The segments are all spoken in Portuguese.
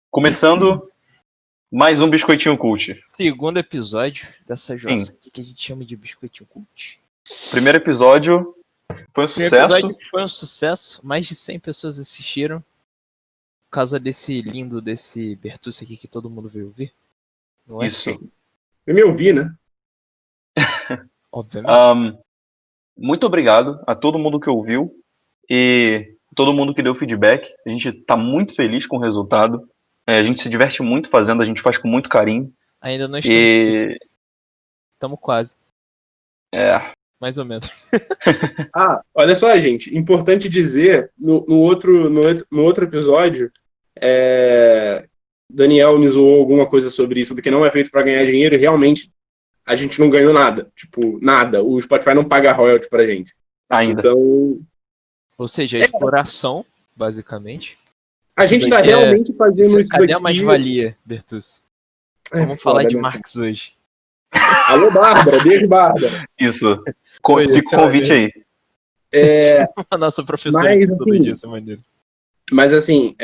Começando mais um Biscoitinho Cult. Segundo episódio dessa jossa aqui que a gente chama de Biscoitinho Cult. Primeiro episódio foi um sucesso. O episódio foi um sucesso. Mais de 100 pessoas assistiram. Por causa desse Bertucci aqui que todo mundo veio ouvir. Não é? Isso. Eu me ouvi, né? Obviamente. Muito obrigado a todo mundo que ouviu e todo mundo que deu feedback. A gente tá muito feliz com o resultado. A gente se diverte muito fazendo, a gente faz com muito carinho. Ainda não estamos. Estamos quase. Mais ou menos. Olha só, gente. Importante dizer, no outro episódio, Daniel me zoou alguma coisa sobre isso, do que não é feito para ganhar dinheiro, e realmente a gente não ganhou nada. Tipo, nada. O Spotify não paga royalty pra gente. Ainda. Então... Ou seja, a exploração, basicamente. A gente tá realmente fazendo isso cadê daqui... a mais-valia, Bertucci? Vamos falar de Marx hoje. Alô, Bárbara. Beijo, Bárbara. Isso. Fica o convite aí. A nossa professora que todo dia, essa maneira. Mas assim,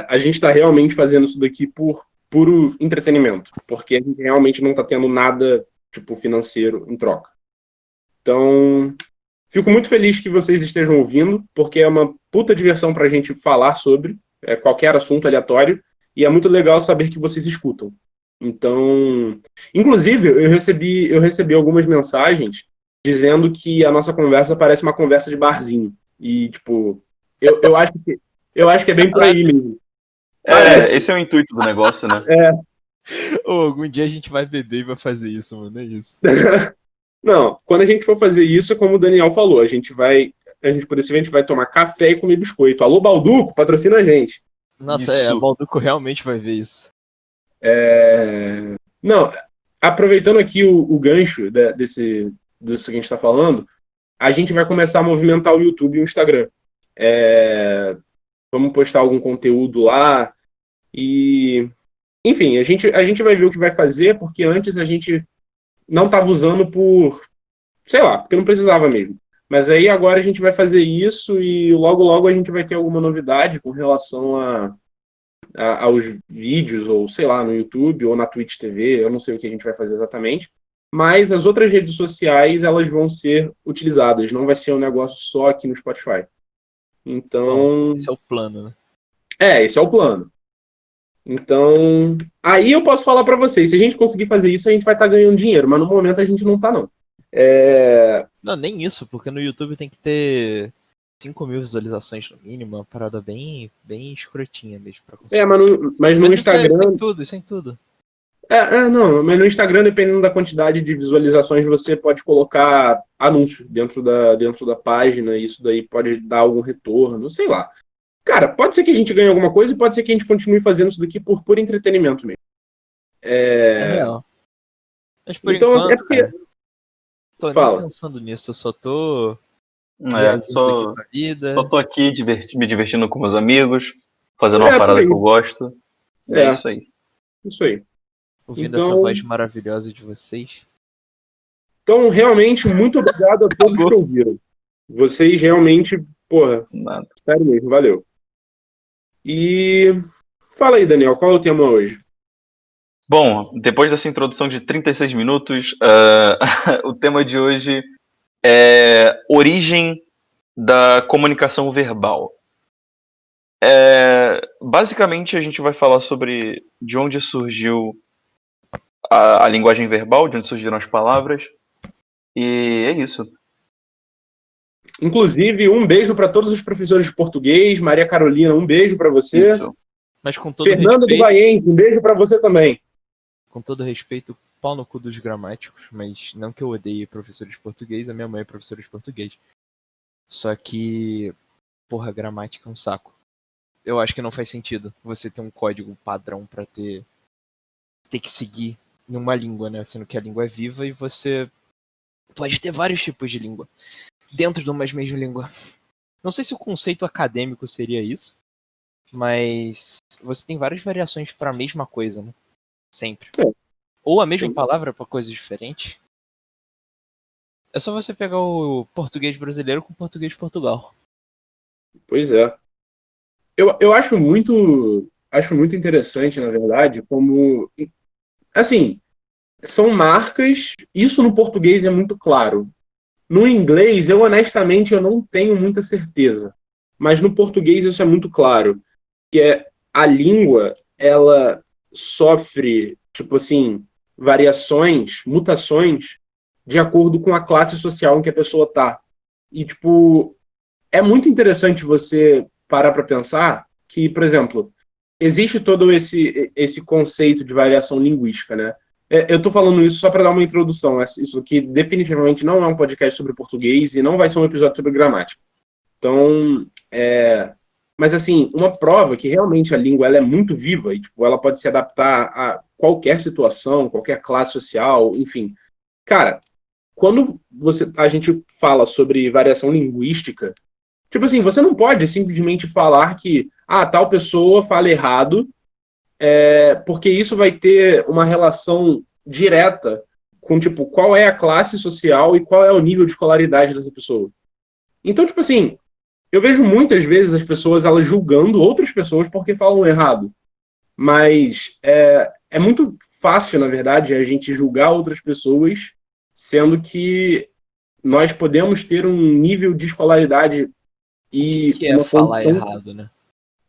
a gente tá realmente fazendo isso daqui por puro entretenimento. Porque a gente realmente não tá tendo nada, tipo, financeiro em troca. Então, fico muito feliz que vocês estejam ouvindo, porque é uma puta diversão pra gente falar sobre qualquer assunto aleatório, e é muito legal saber que vocês escutam. Então, inclusive, eu recebi algumas mensagens dizendo que a nossa conversa parece uma conversa de barzinho. E, tipo, eu acho que é bem por aí mesmo. Esse é o intuito do negócio, né? Algum dia a gente vai beber e vai fazer isso, mano, é isso. Não, quando a gente for fazer isso, é como o Daniel falou, a gente vai tomar café e comer biscoito. Alô, Balduco, patrocina a gente. Nossa, o Balduco realmente vai ver isso. Não, aproveitando aqui o gancho disso que a gente está falando, a gente vai começar a movimentar o YouTube e o Instagram. Vamos postar algum conteúdo lá e... Enfim, a gente vai ver o que vai fazer, porque antes a gente não estava usando sei lá, porque não precisava mesmo. Mas aí agora a gente vai fazer isso e logo a gente vai ter alguma novidade com relação aos vídeos, ou sei lá, no YouTube ou na Twitch TV, eu não sei o que a gente vai fazer exatamente. Mas as outras redes sociais, elas vão ser utilizadas, não vai ser um negócio só aqui no Spotify. Então... Esse é o plano, né? Esse é o plano. Então, aí eu posso falar pra vocês, se a gente conseguir fazer isso, a gente vai estar ganhando dinheiro, mas no momento a gente não tá, não. Não, nem isso, porque no YouTube tem que ter 5.000 visualizações no mínimo, uma parada bem escrotinha mesmo pra conseguir. Mas no Instagram... Isso é em tudo. Não, mas no Instagram, dependendo da quantidade de visualizações, você pode colocar anúncio dentro da página, e isso daí pode dar algum retorno, sei lá. Cara, pode ser que a gente ganhe alguma coisa e pode ser que a gente continue fazendo isso daqui por entretenimento mesmo. É real. Mas por então, enquanto, cara, tô Fala. nem pensando nisso, eu só tô... Só tô aqui me divertindo com meus amigos, fazendo uma parada que eu gosto. É isso aí. Isso aí. Ouvindo essa voz maravilhosa de vocês. Então, realmente, muito obrigado a todos que ouviram. Vocês realmente, Nada. Sério mesmo, valeu. E fala aí, Daniel, qual é o tema hoje? Bom, depois dessa introdução de 36 minutos, o tema de hoje é origem da comunicação verbal. Basicamente, a gente vai falar sobre de onde surgiu a linguagem verbal, de onde surgiram as palavras, e é isso. Inclusive, um beijo para todos os professores de português. Maria Carolina, um beijo para você. Isso. Mas com todo Fernando respeito, do Baiense, um beijo para você também. Com todo respeito, pau no cu dos gramáticos, mas não que eu odeie professores de português, a minha mãe é professora de português. Só que, gramática é um saco. Eu acho que não faz sentido você ter um código padrão pra ter que seguir em uma língua, né? Sendo que a língua é viva e você pode ter vários tipos de língua dentro de uma mesma língua. Não sei se o conceito acadêmico seria isso, mas você tem várias variações para a mesma coisa, né? Sempre. Ou a mesma palavra para coisas diferentes. É só você pegar o português brasileiro com o português de Portugal. Pois é. Eu acho muito acho muito interessante, na verdade, como... Assim, são marcas, isso no português é muito claro. No inglês, honestamente, eu não tenho muita certeza. Mas no português isso é muito claro. Que é a língua, ela sofre, tipo assim, variações, mutações, de acordo com a classe social em que a pessoa tá. E, tipo, é muito interessante você parar para pensar que, por exemplo, existe todo esse conceito de variação linguística, né? Eu tô falando isso só para dar uma introdução. Isso aqui definitivamente não é um podcast sobre português e não vai ser um episódio sobre gramática. Então, mas assim, uma prova que realmente a língua ela é muito viva e tipo, ela pode se adaptar a qualquer situação, qualquer classe social, enfim. Cara, quando a gente fala sobre variação linguística, tipo assim, você não pode simplesmente falar que tal pessoa fala errado, porque isso vai ter uma relação direta com tipo qual é a classe social e qual é o nível de escolaridade dessa pessoa. Então, tipo assim, eu vejo muitas vezes as pessoas elas julgando outras pessoas porque falam errado. Mas é muito fácil, na verdade, a gente julgar outras pessoas, sendo que nós podemos ter um nível de escolaridade e Que é uma falar condição... errado, né?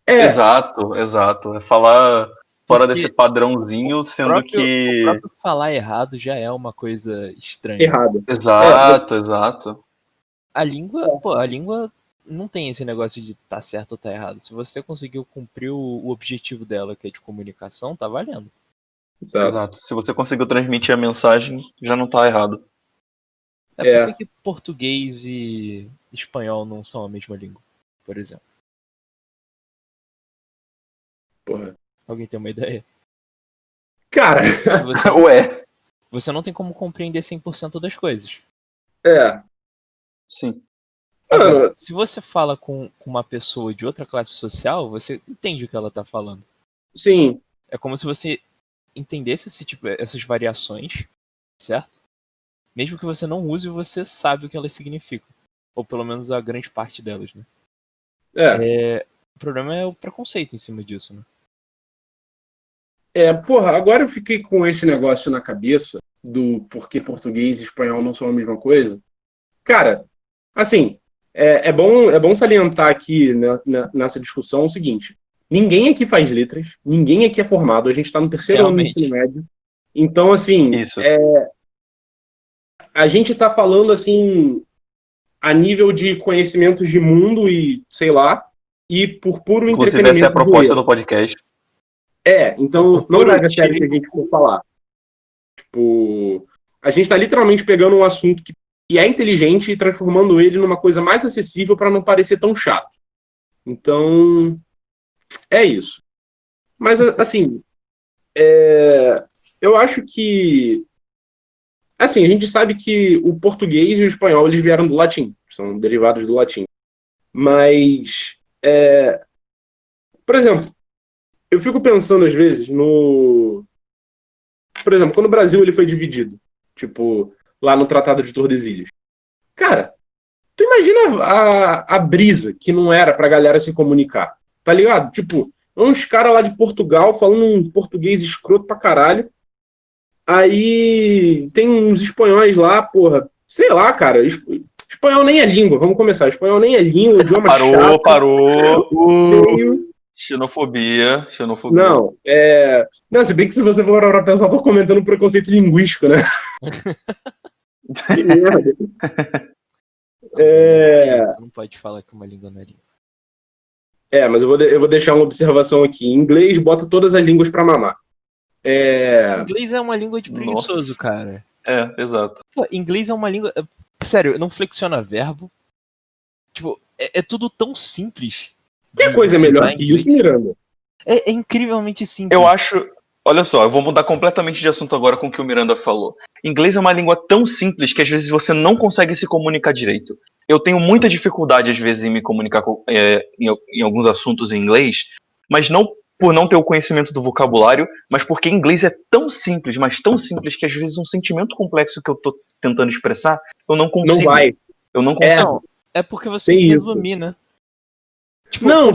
Exato, exato. É falar fora Porque desse padrãozinho, O sendo o que. próprio falar errado já é uma coisa estranha. errada. Exato, exato. A língua não tem esse negócio de tá certo ou tá errado. Se você conseguiu cumprir o objetivo dela, que é de comunicação, tá valendo. Exato. Exato. Se você conseguiu transmitir a mensagem, já não tá errado. Por que português e espanhol não são a mesma língua, por exemplo? Porra. Alguém tem uma ideia? Cara, Você, Ué, você não tem como compreender 100% das coisas. sim. Agora, Mano, se você fala com uma pessoa de outra classe social, você entende o que ela tá falando. sim. É como se você entendesse essas variações, certo? Mesmo que você não use, você sabe o que elas significam. Ou pelo menos a grande parte delas, né? O problema é o preconceito em cima disso, né? Porra, agora eu fiquei com esse negócio na cabeça do porquê português e espanhol não são a mesma coisa. Cara, assim, é bom salientar aqui nessa discussão o seguinte: ninguém aqui faz letras, ninguém aqui é formado, a gente está no terceiro ano do ensino Realmente. médio. Então, assim, Isso. a gente está falando assim a nível de conhecimentos de mundo e sei lá, e por puro Inclusive, essa é a entretenimento proposta zoeiro. do podcast. Então Por não puro leve a sério o que a tiro. gente for falar. Tipo, a gente está literalmente pegando um assunto que é inteligente e transformando ele numa coisa mais acessível para não parecer tão chato. Então, é isso. Mas, assim, eu acho que... Assim, a gente sabe que o português e o espanhol eles vieram do latim, são derivados do latim. Mas, por exemplo, eu fico pensando às vezes no... Por exemplo, quando o Brasil ele foi dividido, tipo, lá no Tratado de Tordesilhas. Cara, tu imagina a brisa que não era pra galera se comunicar, tá ligado? Tipo, uns caras lá de Portugal falando um português escroto pra caralho. Aí tem uns espanhóis lá, porra, sei lá, cara. Espanhol nem é língua, vamos começar. Espanhol nem é língua, idioma chato, Parou. feio. Xenofobia. Não, Não, se bem que se você for para pensar, eu tô comentando preconceito linguístico, né? Que merda. Você não pode falar que uma língua não é língua. Mas eu vou deixar uma observação aqui. Em inglês, bota todas as línguas pra mamar. Inglês é uma língua de preguiçoso, Nossa. cara. Exato. Pô, inglês é uma língua... Sério, não flexiona verbo. Tipo, é tudo tão simples. Que coisa melhor que isso, Miranda? É incrivelmente simples. Eu acho. Olha só, eu vou mudar completamente de assunto agora com o que o Miranda falou. Inglês é uma língua tão simples que às vezes você não consegue se comunicar direito. Eu tenho muita dificuldade, às vezes, em me comunicar em alguns assuntos em inglês, mas não por não ter o conhecimento do vocabulário, mas porque inglês é tão simples, mas tão simples que às vezes um sentimento complexo que eu tô tentando expressar, eu não consigo. Não vai. Eu não consigo. Não, é porque você Tem que isso. resumir, né? Tipo, Não,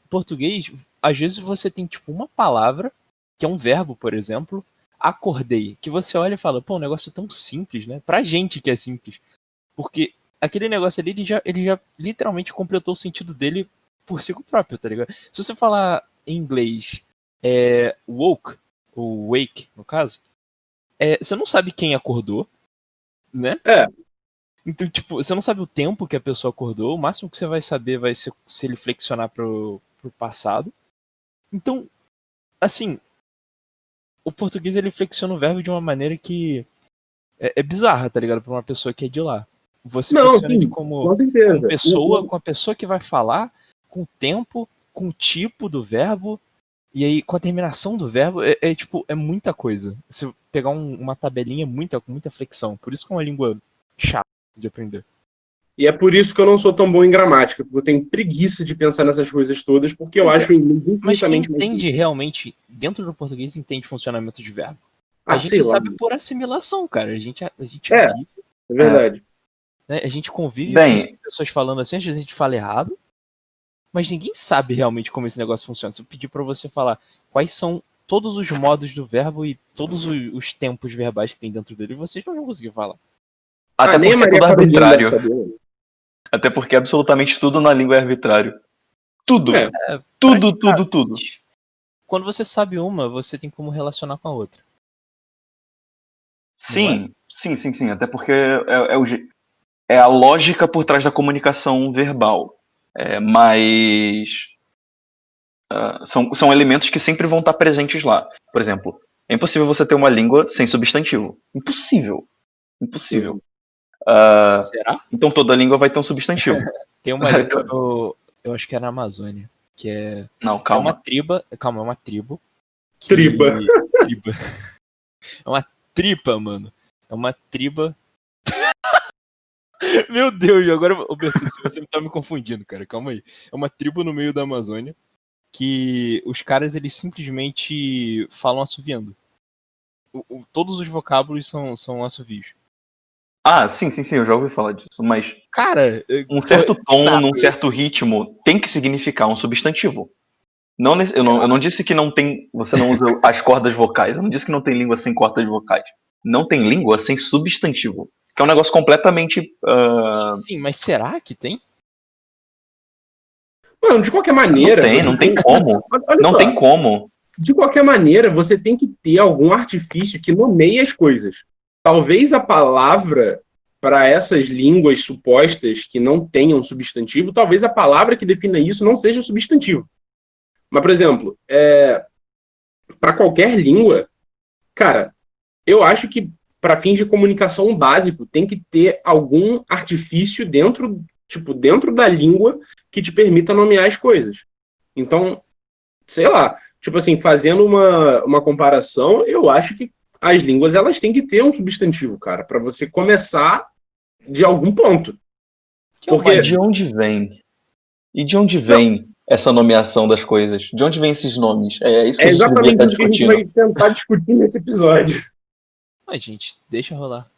português, às vezes você tem, tipo, uma palavra, que é um verbo, por exemplo, acordei, que você olha e fala, pô, um negócio tão simples, né? Pra gente que é simples. Porque aquele negócio ali, ele já literalmente completou o sentido dele por si próprio, tá ligado? Se você falar em inglês woke, ou wake, no caso, você não sabe quem acordou, né? Então, tipo, você não sabe o tempo que a pessoa acordou, o máximo que você vai saber vai ser se ele flexionar pro passado. Então, assim, o português ele flexiona o verbo de uma maneira que é bizarra, tá ligado? Pra uma pessoa que é de lá. Você Não, flexiona ele sim, como com certeza. pessoa, com a pessoa que vai falar, com o tempo, com o tipo do verbo, e aí com a terminação do verbo, tipo, é muita coisa. Se eu pegar uma tabelinha, com muita flexão. Por isso que é uma língua chata de aprender. E é por isso que eu não sou tão bom em gramática, porque eu tenho preguiça de pensar nessas coisas todas, porque eu acho o inglês Mas quem infinitamente mais entende difícil. realmente, dentro do português, entende funcionamento de verbo. A sei gente lá. sabe por assimilação, cara. A gente É. vive, É verdade. né? A gente convive Bem, com pessoas falando assim, às vezes a gente fala errado, mas ninguém sabe realmente como esse negócio funciona. Se eu pedir pra você falar quais são todos os modos do verbo e todos os tempos verbais que tem dentro dele, vocês não vão conseguir falar. até nem a porque é Maria tudo Carolina deve arbitrário. saber, né? Até porque absolutamente tudo na língua é arbitrário. Tudo. É. Tudo. Quando você sabe uma, você tem como relacionar com a outra. Sim. Até porque é a lógica por trás da comunicação verbal. Mas são elementos que sempre vão estar presentes lá. Por exemplo, é impossível você ter uma língua sem substantivo. Impossível. Será? Então toda língua vai ter um substantivo. Tem uma língua eu acho que é na Amazônia, que Não, é uma calma. tribo. Calma, é uma tribo. Triba. Triba. É uma tripa, mano. É uma triba. Meu Deus, agora, Roberto, você tá me confundindo, cara. Calma aí. É uma tribo no meio da Amazônia que os caras, eles simplesmente falam assoviando. Todos os vocábulos são assovios. Sim, eu já ouvi falar disso. Mas Cara, um certo tom, nada. num certo ritmo, tem que significar um substantivo. Eu não disse que não tem. Você não usa as cordas vocais. Eu não disse que não tem língua sem cordas vocais. Não tem língua sem substantivo. Que é um negócio completamente. Sim, mas será que tem? Mano, de qualquer maneira. Não tem como. Olha Não só, tem como. de qualquer maneira, você tem que ter algum artifício que nomeie as coisas. Talvez a palavra para essas línguas supostas que não tenham substantivo, talvez a palavra que defina isso não seja substantivo. Mas, por exemplo, para qualquer língua, cara, eu acho que para fins de comunicação básico tem que ter algum artifício dentro da língua que te permita nomear as coisas. Então, sei lá, tipo assim, fazendo uma comparação, eu acho que as línguas elas têm que ter um substantivo, cara, para você começar de algum ponto. Porque E de onde vem? Essa nomeação das coisas? De onde vem esses nomes? É isso que a gente devia exatamente estar isso que a gente discutindo. vai tentar discutir nesse episódio. Mas, gente, deixa rolar.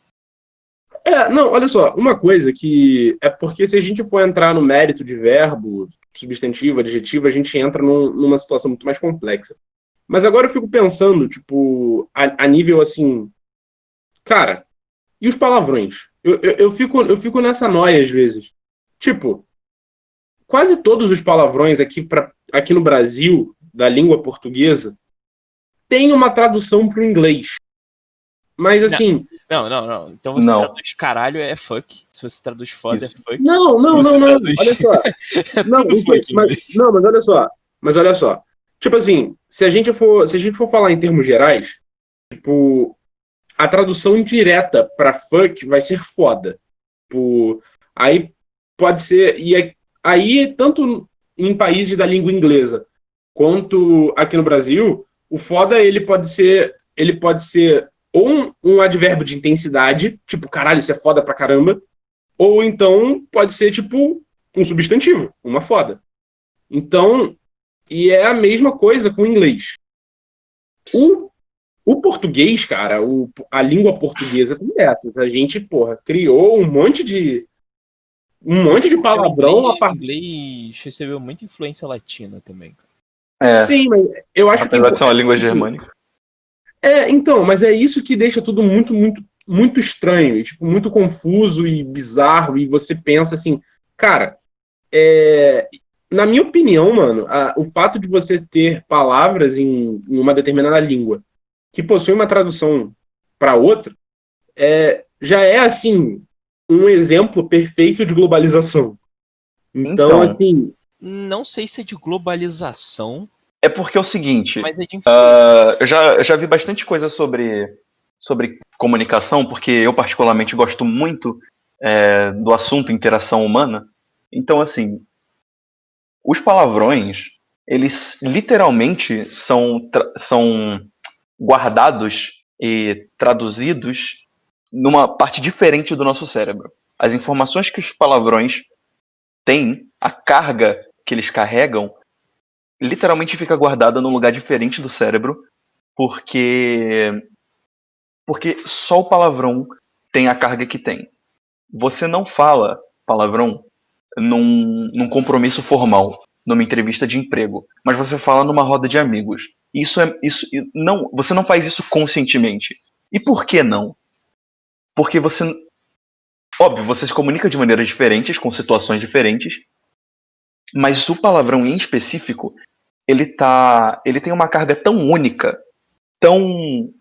Não, olha só, uma coisa que é porque se a gente for entrar no mérito de verbo, substantivo, adjetivo, a gente entra numa situação muito mais complexa. Mas agora eu fico pensando, tipo, a nível assim, cara, e os palavrões? Eu fico nessa noia às vezes. Tipo, quase todos os palavrões aqui no Brasil, da língua portuguesa, tem uma tradução para o inglês. Mas assim. Não. Então você Não. traduz caralho é fuck. Se você traduz foda Isso. é fuck. Não. Traduz... Olha só. tudo fuck Mas olha só. Tipo assim, se a gente for falar em termos gerais, tipo, a tradução direta para fuck vai ser foda. Tipo, aí pode ser. E aí, tanto em países da língua inglesa quanto aqui no Brasil, o foda ele pode ser ou um advérbio de intensidade, tipo, caralho, isso é foda pra caramba, ou então pode ser tipo um substantivo, uma foda. Então, e é a mesma coisa com o inglês. O português, cara, a língua portuguesa tem dessas. A gente, criou um monte de palavrão. O inglês recebeu muita influência latina também. É, Sim, mas eu acho apesar de ser uma que língua germânica. então, mas é isso que deixa tudo muito, muito, muito estranho, e, tipo, muito confuso e bizarro, e você pensa assim, cara, na minha opinião, mano, o fato de você ter palavras em uma determinada língua que possui uma tradução para outra, já é, assim, um exemplo perfeito de globalização. Então, Então, assim, Não sei se é de globalização, é porque é o seguinte, mas é de influência. eu já vi bastante coisa sobre comunicação, porque eu particularmente gosto muito do assunto interação humana. Então, assim, os palavrões, eles literalmente são guardados e traduzidos numa parte diferente do nosso cérebro. As informações que os palavrões têm, a carga que eles carregam, literalmente fica guardada num lugar diferente do cérebro, porque só o palavrão tem a carga que tem. Você não fala palavrão num compromisso formal, numa entrevista de emprego, mas você fala numa roda de amigos. Não, você não faz isso conscientemente. E por que não? Porque óbvio, você se comunica de maneiras diferentes, com situações diferentes, mas o palavrão em específico, ele tem uma carga tão única, tão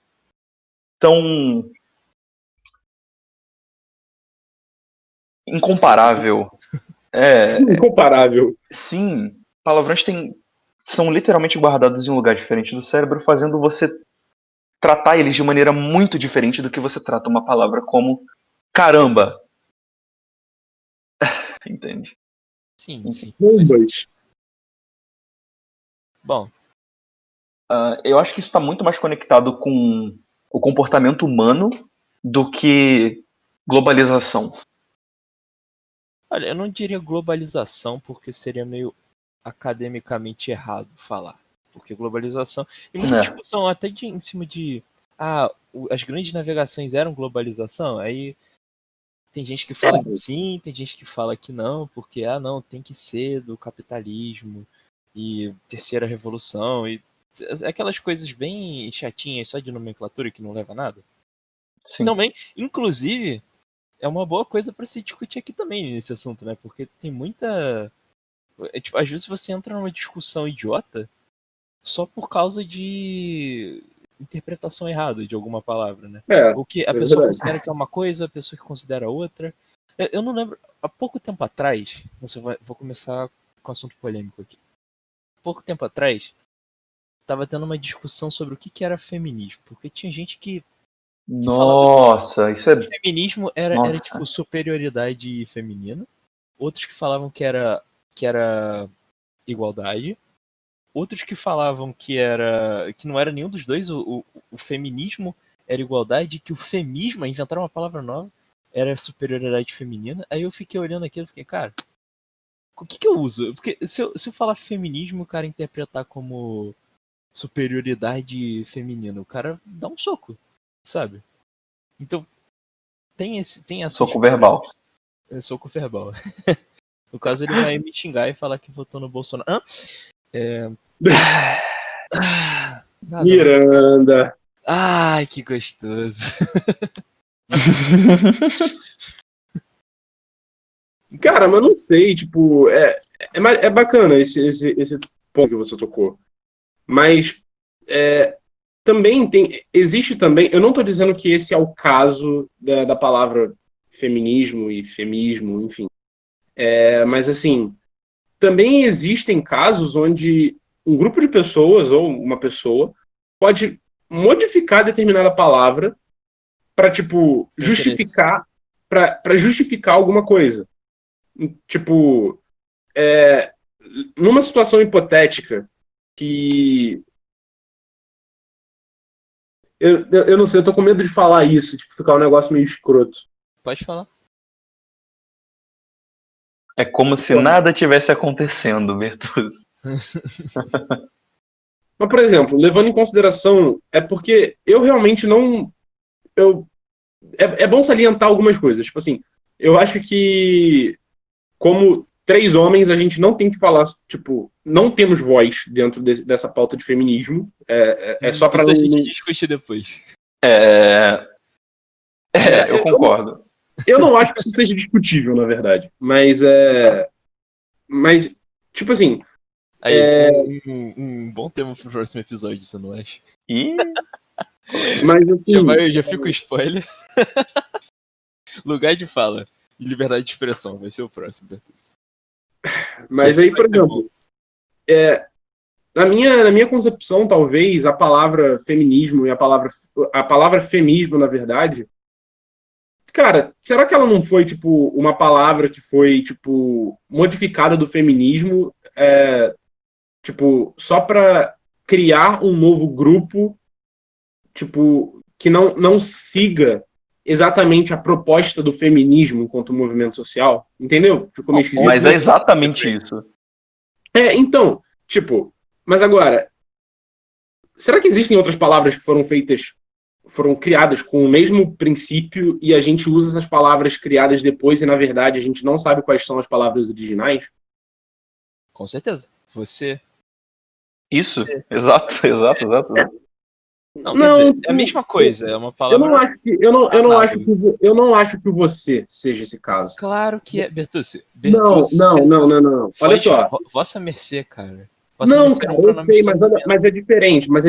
tão incomparável. incomparável. Sim, palavrões são literalmente guardados em um lugar diferente do cérebro, fazendo você tratar eles de maneira muito diferente do que você trata uma palavra como caramba. Entende? Sim, Enfim. sim. Faz sentido. Bombas. Bom, Eu acho que isso está muito mais conectado com o comportamento humano do que globalização. olha, eu não diria globalização porque seria meio academicamente errado falar. Porque globalização. E muita É, discussão até em cima de. As grandes navegações eram globalização? Aí tem gente que fala que sim, tem gente que fala que não, porque, não, tem que ser do capitalismo e terceira revolução e aquelas coisas bem chatinhas só de nomenclatura que não leva a nada. sim. Também, inclusive, é uma boa coisa para se discutir aqui também nesse assunto, né? Porque tem muita. Tipo, às vezes você entra numa discussão idiota só por causa de interpretação errada de alguma palavra, né? O que a É pessoa verdade. considera que é uma coisa, a pessoa que considera outra. Eu não lembro, há pouco tempo atrás, vou começar com assunto polêmico aqui. Pouco tempo atrás, tava tendo uma discussão sobre o que era feminismo, porque tinha gente que falava Nossa, isso que é. feminismo era tipo Nossa. superioridade feminina, outros que falavam que era igualdade, outros que falavam que não era nenhum dos dois, o feminismo era igualdade, que o femismo, inventaram uma palavra nova, era superioridade feminina. Aí eu fiquei olhando aquilo e fiquei, cara, o que eu uso? Porque se eu falar feminismo, o cara interpretar como superioridade feminina, o cara dá um soco, sabe? Então tem essas Soco verbal. soco verbal. No caso, ele vai me xingar e falar que votou no Bolsonaro. Hã? Nada não. Miranda. Ai, que gostoso. Cara, mas não sei, tipo, é bacana esse ponto que você tocou. Mas também existe também, eu não estou dizendo que esse é o caso da palavra feminismo e femismo, enfim. Mas assim, também existem casos onde um grupo de pessoas ou uma pessoa pode modificar determinada palavra para tipo Tem interesse. justificar para justificar alguma coisa. Tipo, numa situação hipotética que eu não sei, eu tô com medo de falar isso, tipo, ficar um negócio meio escroto. Pode falar. É como se nada tivesse acontecendo, Bertuzzi. Mas, por exemplo, levando em consideração, é porque eu realmente não. É bom salientar algumas coisas. Tipo assim, eu acho que, como 3 homens, a gente não tem que falar, tipo, não temos voz dentro dessa pauta de feminismo. É só pra Isso a gente não... discute depois. Eu concordo. Eu não acho que isso seja discutível, na verdade. Mas, tipo assim, Aí, um bom tema pro próximo episódio, você não acha? E mas assim... Já fica o spoiler. Lugar de fala e liberdade de expressão vai ser o próximo, Bertus. Mas aí, por exemplo, na minha concepção, talvez, a palavra feminismo e a palavra feminismo, na verdade, cara, será que ela não foi, tipo, uma palavra que foi, tipo, modificada do feminismo, tipo, só para criar um novo grupo, tipo, que não siga exatamente a proposta do feminismo enquanto movimento social? Entendeu? Ficou meio esquisito. mas é exatamente isso. Então, tipo, mas agora, será que existem outras palavras que foram criadas com o mesmo princípio e a gente usa essas palavras criadas depois e, na verdade, a gente não sabe quais são as palavras originais? Com certeza. Você. Isso, exato. Não, Não, quer dizer, é a mesma coisa, é uma eu palavra. não acho que você seja esse caso. Claro que é. Bertucci. Não. Olha só. Vossa mercê, cara. Vossa Não, mercê é cara, um eu pronome sei, de todo mundo. mas é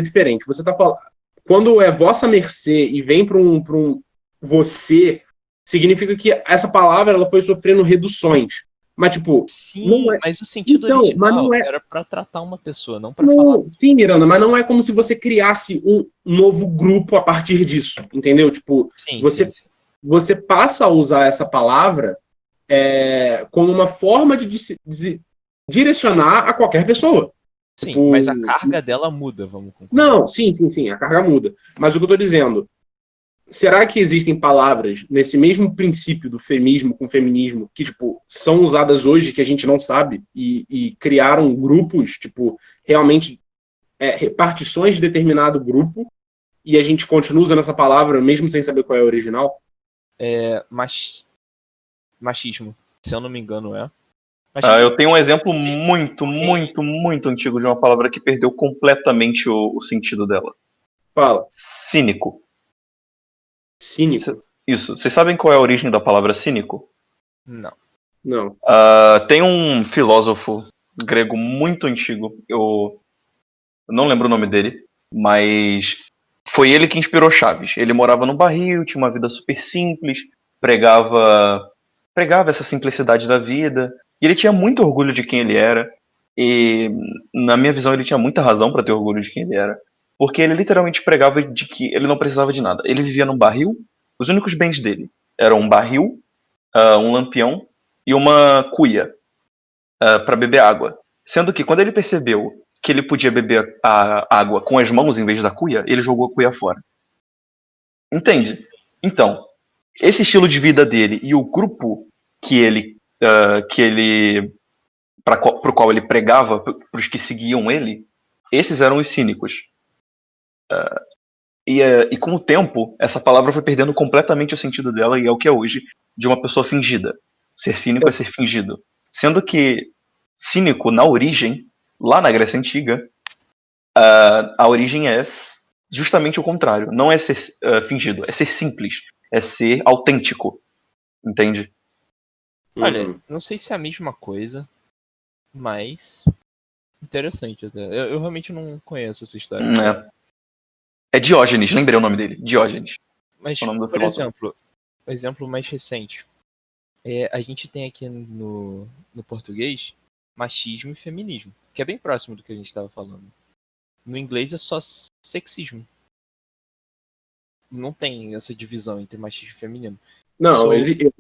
diferente. Você tá falando. Quando é vossa mercê e vem para um você, significa que essa palavra ela foi sofrendo reduções. Mas, tipo, Sim, não é. mas o sentido Então, mas original não é. era pra tratar uma pessoa, não pra falar. Sim, Miranda, mas não é como se você criasse um novo grupo a partir disso, entendeu? Tipo, Sim. você passa a usar essa palavra como uma forma de direcionar a qualquer pessoa. Sim, Tipo, mas a carga dela muda, vamos concordar. não, sim, a carga muda. Mas o que eu estou dizendo, será que existem palavras nesse mesmo princípio do feminismo com feminismo que, tipo, são usadas hoje que a gente não sabe e criaram grupos, tipo, realmente repartições de determinado grupo e a gente continua usando essa palavra mesmo sem saber qual é a original? Machismo, se eu não me engano, é. Eu tenho um exemplo Sim. muito antigo de uma palavra que perdeu completamente o sentido dela. Fala. Cínico. Cínico? Isso. Vocês sabem qual é a origem da palavra cínico? Não. Tem um filósofo grego muito antigo, eu não lembro o nome dele, mas foi ele que inspirou Chaves. Ele morava num barril, tinha uma vida super simples, pregava essa simplicidade da vida, e ele tinha muito orgulho de quem ele era, e na minha visão ele tinha muita razão para ter orgulho de quem ele era, porque ele literalmente pregava de que ele não precisava de nada. Ele vivia num barril, os únicos bens dele eram um barril, um lampião e uma cuia para beber água. Sendo que quando ele percebeu que ele podia beber a água com as mãos em vez da cuia, ele jogou a cuia fora. Entende? Então, esse estilo de vida dele e o grupo que ele para o qual ele pregava, para os que seguiam ele, esses eram os cínicos. E com o tempo, essa palavra foi perdendo completamente o sentido dela e é o que é hoje de uma pessoa fingida. Ser cínico é ser fingido. Sendo que cínico, na origem, lá na Grécia Antiga, a origem é justamente o contrário. Não é ser fingido, é ser simples. É ser autêntico. Entende? Olha, não sei se é a mesma coisa, mas interessante até. Eu realmente não conheço essa história. É Diógenes, lembrei o nome dele. Diógenes. Mas, por exemplo, o exemplo mais recente. A gente tem aqui no português machismo e feminismo, que é bem próximo do que a gente estava falando. No inglês é só sexismo. Não tem essa divisão entre machismo e feminino. Não, existe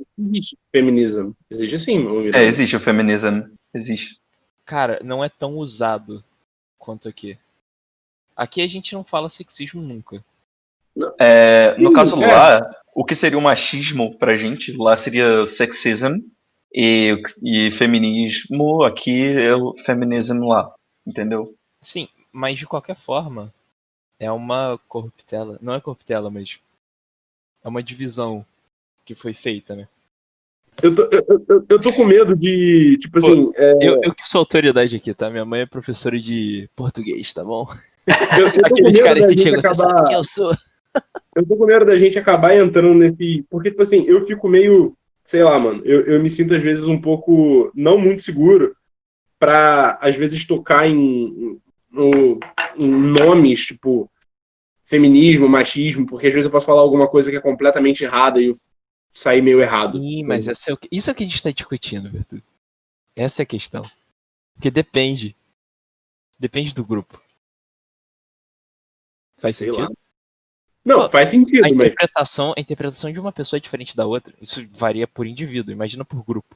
feminismo. Existe sim. Existe o feminismo. Existe. Cara, não é tão usado quanto aqui. Aqui a gente não fala sexismo nunca. No caso lá, o que seria o machismo pra gente, lá seria sexism, e feminismo aqui é o feminismo lá, entendeu? Sim, mas de qualquer forma, é uma corruptela. Não é corruptela, mas é uma divisão que foi feita, né? Eu tô com medo de, tipo Pô, assim, Eu que sou autoridade aqui, tá? Minha mãe é professora de português, tá bom? eu tô com Aqueles medo caras da que gente chegam, você sabe quem acabar, eu sou? eu tô com medo da gente acabar entrando nesse, porque, tipo assim, eu fico meio, sei lá, mano, eu me sinto às vezes um pouco, não muito seguro pra, às vezes, tocar em nomes, tipo, feminismo, machismo, porque às vezes eu posso falar alguma coisa que é completamente errada e eu sair meio errado. Sim, mas isso é o que a gente tá discutindo, Bertus. Essa é a questão. Porque depende. Depende do grupo. Faz Sei lá. sentido? Não, Pô, faz a sentido, mas interpretação de uma pessoa é diferente da outra. Isso varia por indivíduo, imagina por grupo.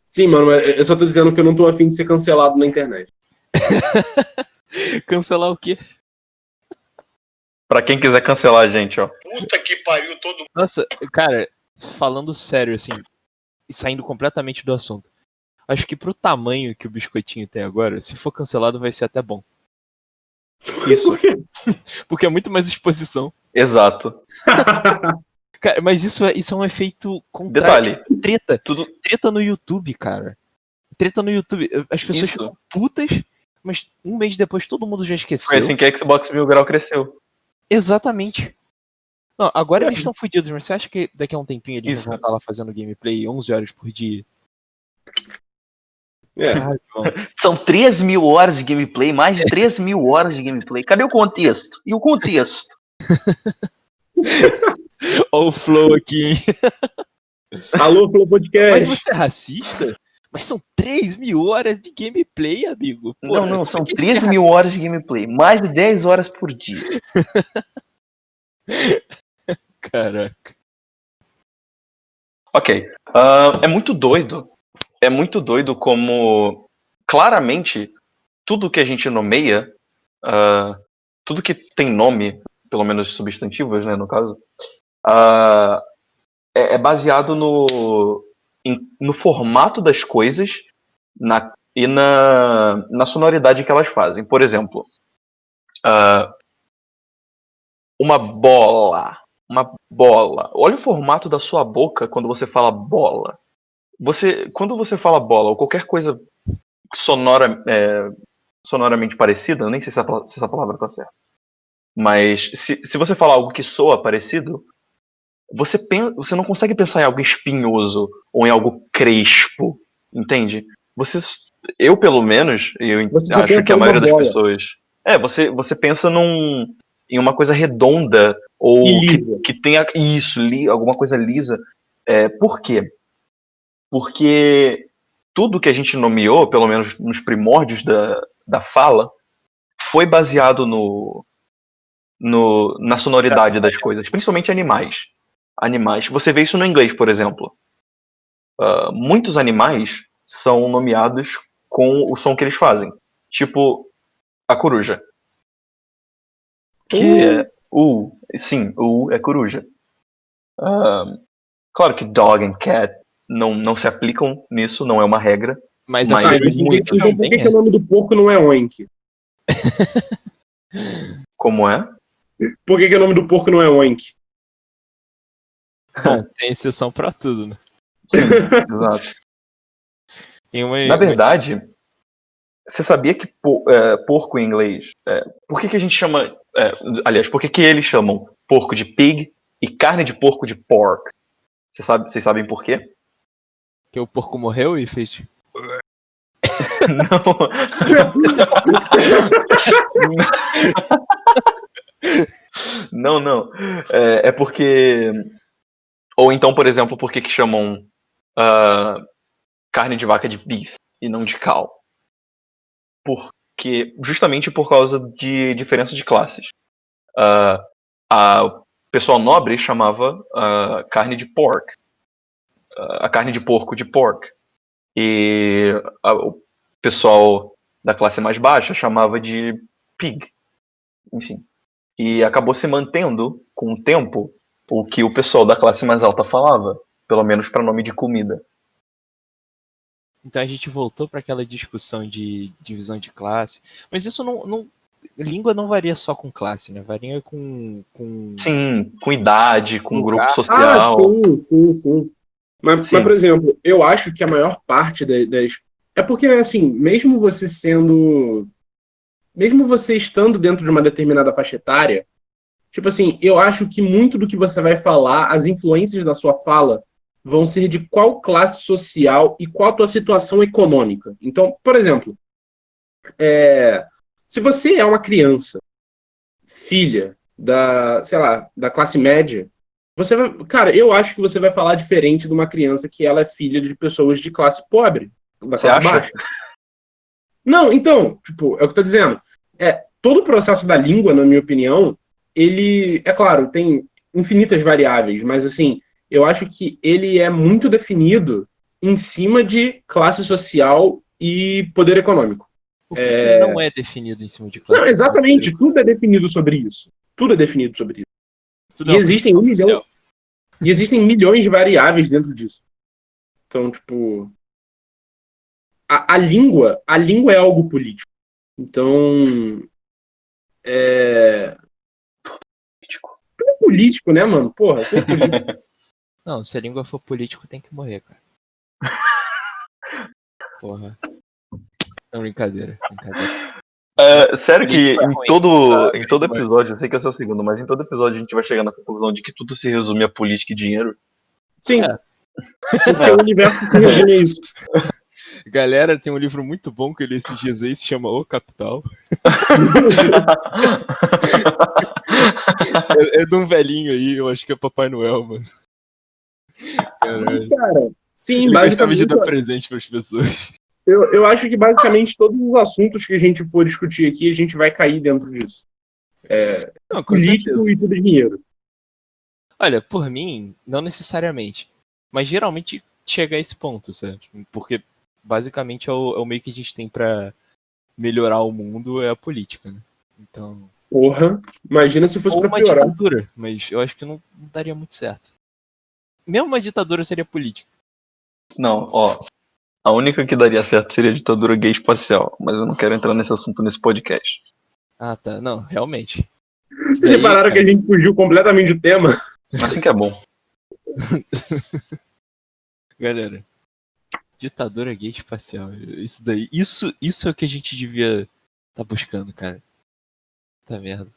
sim, mano, mas eu só tô dizendo que eu não tô afim de ser cancelado na internet. Cancelar o quê? Pra quem quiser cancelar a gente, ó. Puta que pariu, todo Nossa, cara, falando sério, assim, e saindo completamente do assunto. Acho que pro tamanho que o biscoitinho tem agora, se for cancelado vai ser até bom. Isso, Por quê? Porque é muito mais exposição. exato. Cara, mas isso é um efeito contrário. Detalhe, É tipo treta. tudo Treta no YouTube, cara. Treta no YouTube. As pessoas isso. ficam putas, mas um mês depois todo mundo já Foi esqueceu. assim que a Xbox Mil Grau cresceu. Exatamente. Não, agora eles estão fodidos, mas você acha que daqui a um tempinho eles Isso. vão estar lá fazendo gameplay 11 horas por dia? É. Caralho, mano. São 3.000 horas de gameplay, mais de 3.000 horas de gameplay. Cadê o contexto? E o contexto? Olha o flow aqui, hein? Alô, Flow Mas Podcast. você é racista? Mas são 3.000 horas de gameplay, amigo. Porra, Não, são por que a gente é 3.000 horas de gameplay, mais de 10 horas por dia. Caraca. Ok. É muito doido. É muito doido como claramente tudo que a gente nomeia, ah, tudo que tem nome, pelo menos substantivos, né, no caso, ah, é baseado no formato das coisas e na sonoridade que elas fazem. Por exemplo, ah, uma bola. Uma bola. Olha o formato da sua boca quando você fala bola. Quando você fala bola ou qualquer coisa sonoramente parecida, eu nem sei se essa palavra tá certa. Mas se você falar algo que soa parecido, você não consegue pensar em algo espinhoso ou em algo crespo, entende? Eu pelo menos, eu Você só acho que pensa a numa maioria das bola. pessoas, você pensa em uma coisa redonda ou E lisa. que tenha isso, alguma coisa lisa. Por quê? Porque tudo que a gente nomeou, pelo menos nos primórdios da fala, foi baseado na sonoridade das coisas, principalmente animais. Você vê isso no inglês, por exemplo. Muitos animais são nomeados com o som que eles fazem. Tipo, a coruja. Que é sim, é coruja. Claro que dog and cat não se aplicam nisso, não é uma regra. Mas a Mas coruja muitos. Então por também que é. o nome do porco não é Oink? Como é? Por que o nome do porco não é Oink? Bom, tem exceção pra tudo, né? Sim, exato. Tem uma, Na verdade, você sabia que porco em inglês. Por que a gente chama. Aliás, por que eles chamam porco de pig e carne de porco de pork? Vocês sabem por quê? que o porco morreu e fez. Não. Não. É porque. Ou então, por exemplo, por que chamam carne de vaca de beef e não de cow? Justamente por causa de diferença de classes. O pessoal nobre chamava carne de pork. A carne de porco de pork. E o pessoal da classe mais baixa chamava de pig. Enfim. E acabou se mantendo, com o tempo, o que o pessoal da classe mais alta falava. Pelo menos para nome de comida. Então a gente voltou para aquela discussão de divisão de classe. Mas isso não. Língua não varia só com classe, né? Varia com Sim, com idade, com grupo lugar. Ah, social. sim. Mas, Sim. por exemplo, eu acho que a maior parte das. É porque, assim, mesmo você sendo. Mesmo você estando dentro de uma determinada faixa etária, tipo assim, eu acho que muito do que você vai falar, as influências da sua fala, vão ser de qual classe social e qual a tua situação econômica. Então, por exemplo, se você é uma criança, filha da, sei lá, da classe média, você vai, cara, eu acho que você vai falar diferente de uma criança que ela é filha de pessoas de classe pobre, da Você classe acha? baixa. Não, então, tipo, é o que eu tô dizendo. Todo o processo da língua, na minha opinião, ele, é claro, tem infinitas variáveis, mas assim, eu acho que ele é muito definido em cima de classe social e poder econômico. O que não é definido em cima de Não, classe social? exatamente, tudo é definido sobre isso. Tudo é definido sobre isso. Tudo é E uma existem construção social. e existem milhões de variáveis dentro disso. Então, tipo, a língua é algo político. Então, é político, né, mano? Porra, tudo político. Não, se a língua for político, tem que morrer, cara. Porra. Não, brincadeira. Sério que Política é em ruim, todo mas- episódio, eu sei que esse é o segundo, mas em todo episódio a gente vai chegar na conclusão de que tudo se resume a política e dinheiro. Sim, É. porque o universo se resume a isso. Galera, tem um livro muito bom que eu li esses dias aí, se chama O Capital. É de um velhinho aí, eu acho que é Papai Noel, mano. Caralho. Cara, sim, Ele gostava de basicamente, dar presente pras pessoas. eu acho que basicamente todos os assuntos que a gente for discutir aqui, a gente vai cair dentro disso. Não, com Político certeza. e tudo dinheiro. Olha, por mim, não necessariamente. Mas geralmente chega a esse ponto, certo? Porque basicamente é o meio que a gente tem pra melhorar o mundo é a política, né? Então. Porra, imagina se fosse Ou pra uma piorar. ditadura, mas eu acho que não daria muito certo. Mesmo uma ditadura seria política. Não, ó. A única que daria certo seria a ditadura gay espacial, mas eu não quero entrar nesse assunto nesse podcast. Ah, tá. Não, realmente. Vocês repararam que a gente fugiu completamente do tema? Assim que é bom. Galera, ditadura gay espacial. Isso daí. Isso é o que a gente devia tá buscando, cara. Tá merda.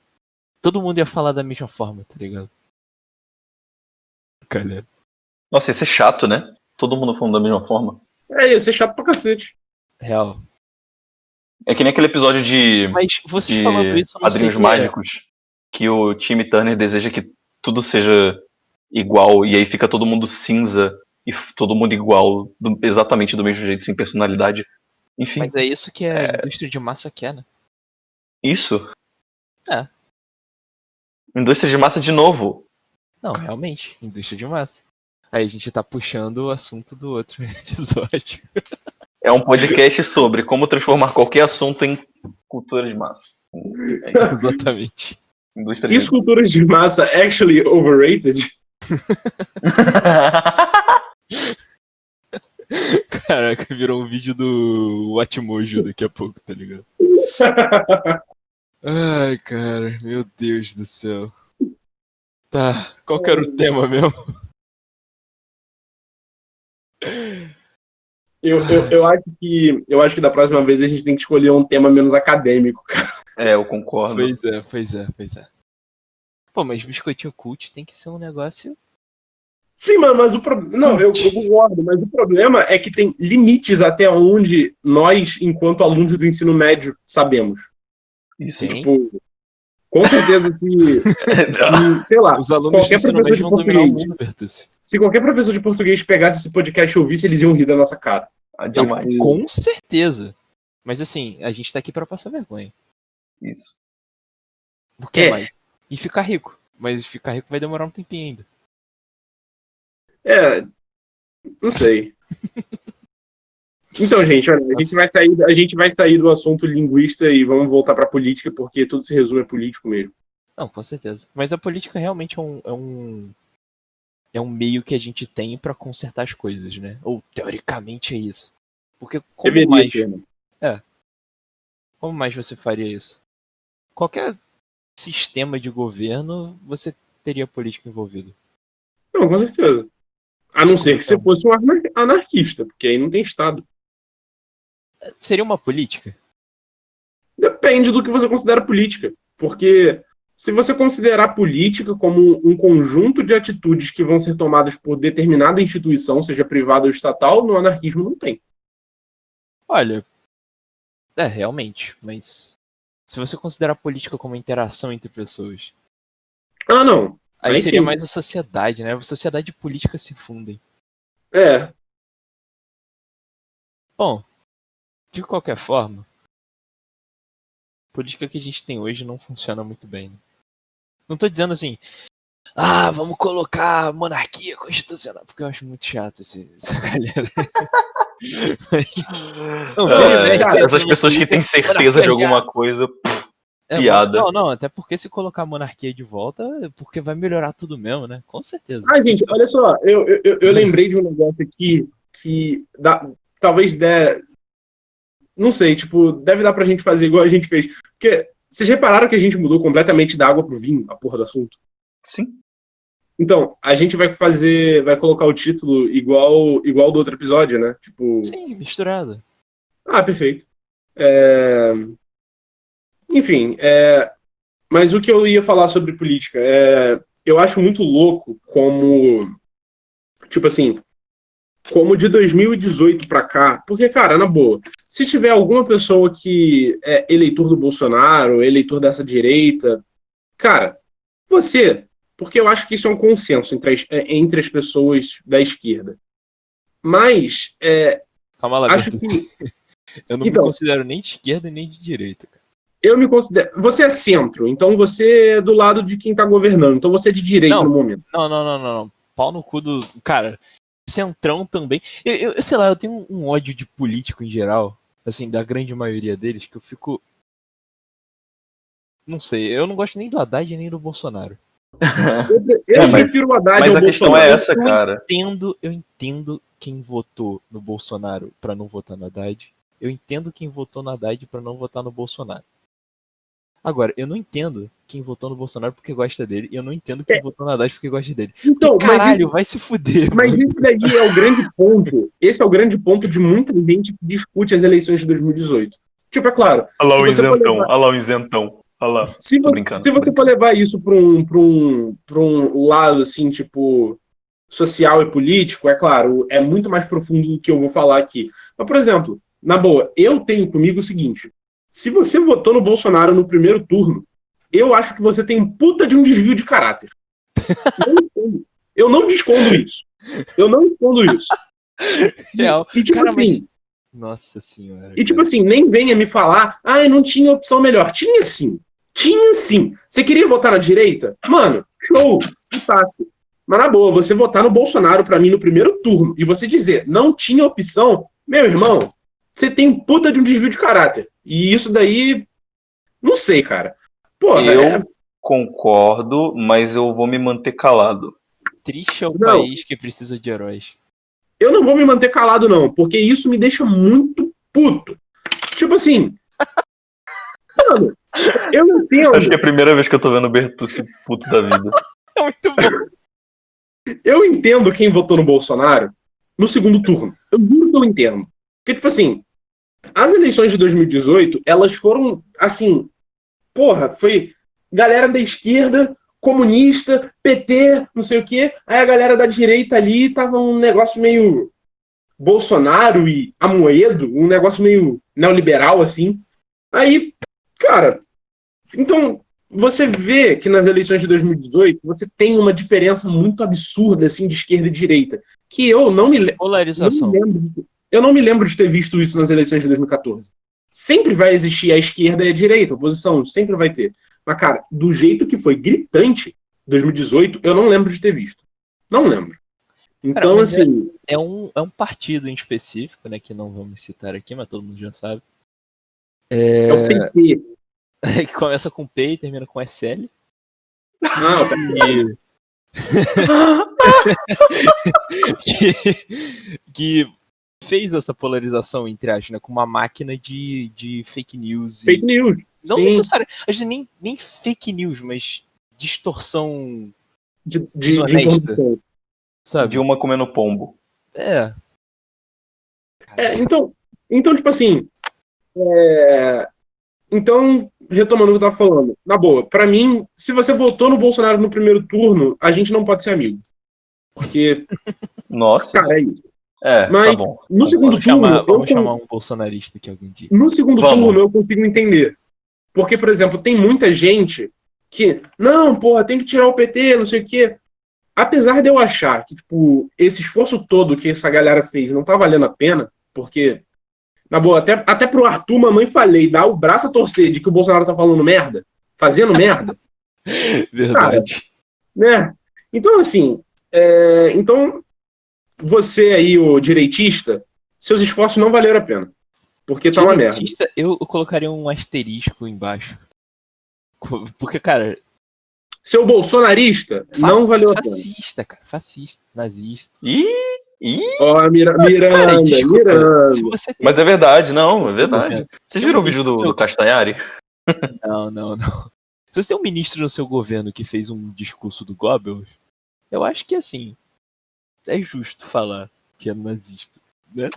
Todo mundo ia falar da mesma forma, tá ligado? Galera. Nossa, ia ser chato, né? Todo mundo falando da mesma forma. Ia ser chato pra cacete. Real. É que nem aquele episódio de Mas vocês falando isso, eu não sei Padrinhos Mágicos, que o Timmy Turner deseja que tudo seja igual, e aí fica todo mundo cinza e todo mundo igual, exatamente do mesmo jeito, sem personalidade. Enfim, Mas é isso que a indústria de massa quer, né? isso. É. Indústria de massa de novo. Não, realmente, indústria de massa. Aí a gente tá puxando o assunto do outro episódio. É um podcast sobre como transformar qualquer assunto em cultura de massa. É isso. Exatamente. Indústria E de... esculturas de massa actually overrated? Caraca, virou um vídeo do Watmojo daqui a pouco, tá ligado? Ai, cara, meu Deus do céu. Tá, qual que era o tema mesmo? Eu acho que da próxima vez a gente tem que escolher um tema menos acadêmico, cara. Eu concordo. Pois é. Pô, mas biscoitinho cult tem que ser um negócio. Sim, mano, mas o problema. Não, eu concordo, mas o problema é que tem limites até onde nós, enquanto alunos do ensino médio, sabemos. Isso. Tem. Tipo, com certeza sei lá, Os alunos do qualquer ensino professor médio de vão dominar o português, mundo, Bertucci. se qualquer professor de português pegasse esse podcast e ouvisse, eles iam rir da nossa cara. Demais. Com certeza. Mas assim, a gente tá aqui pra passar vergonha. Isso. O que mais? E ficar rico. Mas ficar rico vai demorar um tempinho ainda. Não sei. Então, gente, olha, a gente vai sair do assunto linguista e vamos voltar pra política, porque tudo se resume a político mesmo. Não, com certeza. Mas a política realmente é um meio que a gente tem pra consertar as coisas, né? Ou teoricamente é isso. Porque Deveria ser, né? como mais você faria isso? Qualquer sistema de governo, você teria política envolvida. Não, com certeza. A não ser que você fosse um anarquista, porque aí não tem Estado. Seria uma política? Depende do que você considera política. Porque se você considerar política como um conjunto de atitudes que vão ser tomadas por determinada instituição, seja privada ou estatal, no anarquismo não tem. Olha, realmente, mas se você considerar política como interação entre pessoas, Ah, não. aí seria sim. mais a sociedade, né? A sociedade e política se fundem. É. Bom, de qualquer forma, a política que a gente tem hoje não funciona muito bem. Né? Não tô dizendo assim, vamos colocar monarquia constitucional, porque eu acho muito chato essa galera. Não, essas pessoas que têm certeza de alguma coisa, piada. Não, até porque se colocar a monarquia de volta, porque vai melhorar tudo mesmo, né? Com certeza. Gente, olha só, eu lembrei de um negócio aqui que talvez não sei, tipo, deve dar pra gente fazer igual a gente fez. Porque vocês repararam que a gente mudou completamente da água pro vinho, a porra do assunto? Sim. Então, a gente vai colocar o título igual do outro episódio, né? Tipo... Sim, misturado. Perfeito. Enfim, mas o que eu ia falar sobre política eu acho muito louco como, tipo assim, como de 2018 pra cá, porque, cara, na boa, se tiver alguma pessoa que é eleitor do Bolsonaro, eleitor dessa direita, cara, porque eu acho que isso é um consenso entre as pessoas da esquerda. Mas, calma lá, acho Beto. que... Eu não me considero nem de esquerda nem de direita, cara. Eu me considero... Você é centro, então você é do lado de quem tá governando, então você é de direita no momento. Não. Pau no cu do... Cara, centrão também. Eu sei lá, eu tenho um ódio de político em geral, assim, da grande maioria deles, que eu fico... Não sei, eu não gosto nem do Haddad nem do Bolsonaro. Eu prefiro o Haddad mas ao a questão Bolsonaro. é essa, cara. Eu entendo quem votou no Bolsonaro pra não votar no Haddad. Eu entendo quem votou no Haddad pra não votar no Bolsonaro. Agora, eu não entendo quem votou no Bolsonaro porque gosta dele, e eu não entendo quem votou no Haddad porque gosta dele. Então, porque, caralho, vai se fuder. Mas mano. esse daí é o grande ponto. Esse é o grande ponto de muita gente que discute as eleições de 2018. Tipo, é claro. Olha lá o isentão. Se você for levar isso para um lado, assim, tipo, social e político, é claro, é muito mais profundo do que eu vou falar aqui. Mas, por exemplo, na boa, eu tenho comigo o seguinte: se você votou no Bolsonaro no primeiro turno, eu acho que você tem um puta de um desvio de caráter. Eu não escondo isso. Real. E tipo, cara, assim... Nossa senhora. E tipo assim, nem venha me falar, não tinha opção melhor. Tinha sim. Você queria votar na direita? Mano, show, putasse. Mas na boa, você votar no Bolsonaro pra mim no primeiro turno e você dizer não tinha opção, meu irmão, você tem um puta de um desvio de caráter. E isso daí, não sei, cara. Porra, eu concordo, mas eu vou me manter calado. Triste é o país que precisa de heróis. Eu não vou me manter calado, não, porque isso me deixa muito puto. Tipo assim... Mano, eu não entendo... Acho que é a primeira vez que eu tô vendo o Bertucci puto da vida. É muito bom. Eu entendo quem votou no Bolsonaro no segundo turno. Eu juro que eu entendo. Porque, tipo assim, as eleições de 2018, elas foram, assim... Porra, foi galera da esquerda... comunista, PT, não sei o quê. Aí a galera da direita ali tava um negócio meio Bolsonaro e Amoedo, um negócio meio neoliberal, assim. Aí, cara, então você vê que nas eleições de 2018 você tem uma diferença muito absurda, assim, de esquerda e direita, que eu não me lembro. Polarização. Eu não me lembro de ter visto isso nas eleições de 2014. Sempre vai existir a esquerda e a direita, a oposição, sempre vai ter. Mas, cara, do jeito que foi gritante 2018, eu não lembro de ter visto. Não lembro. Então, cara, assim... É um partido em específico, né, que não vamos citar aqui, mas todo mundo já sabe. É o PT. Que começa com P e termina com SL. O PT. que fez essa polarização, entre aspas, né, com uma máquina de fake news. Fake news. Não necessariamente, às vezes nem fake news, mas distorção de informação. sabe? Dilma comendo pombo. Então, tipo assim, então, retomando o que eu tava falando, na boa, pra mim, se você votou no Bolsonaro no primeiro turno, a gente não pode ser amigo. Porque, Nossa. cara, é isso. Tá Mas bom. no segundo turno, Vamos chamar um bolsonarista aqui algum dia. no segundo Vamos. turno eu consigo entender. Porque, por exemplo, tem muita gente que, não, porra, tem que tirar o PT, não sei o quê. Apesar de eu achar que, tipo, esse esforço todo que essa galera fez não tá valendo a pena, porque, na boa, até pro Arthur, mamãe falei, dar o braço a torcer de que o Bolsonaro tá falando merda, fazendo merda. Verdade. Cara, né? Então, assim, então, você aí, o direitista, seus esforços não valeram a pena. Porque tá uma merda. Direitista, eu colocaria um asterisco embaixo. Porque, cara, Seu bolsonarista não valeu a pena. fascista, cara. Fascista, nazista. Ih! Ó, Miranda, Cara, desculpa, Miranda. se você tem... Mas é verdade, não, é verdade. governo, Vocês viram o vídeo do Castanhari? Não. Se você tem um ministro no seu governo que fez um discurso do Goebbels, eu acho que, assim, é justo falar que é nazista, né?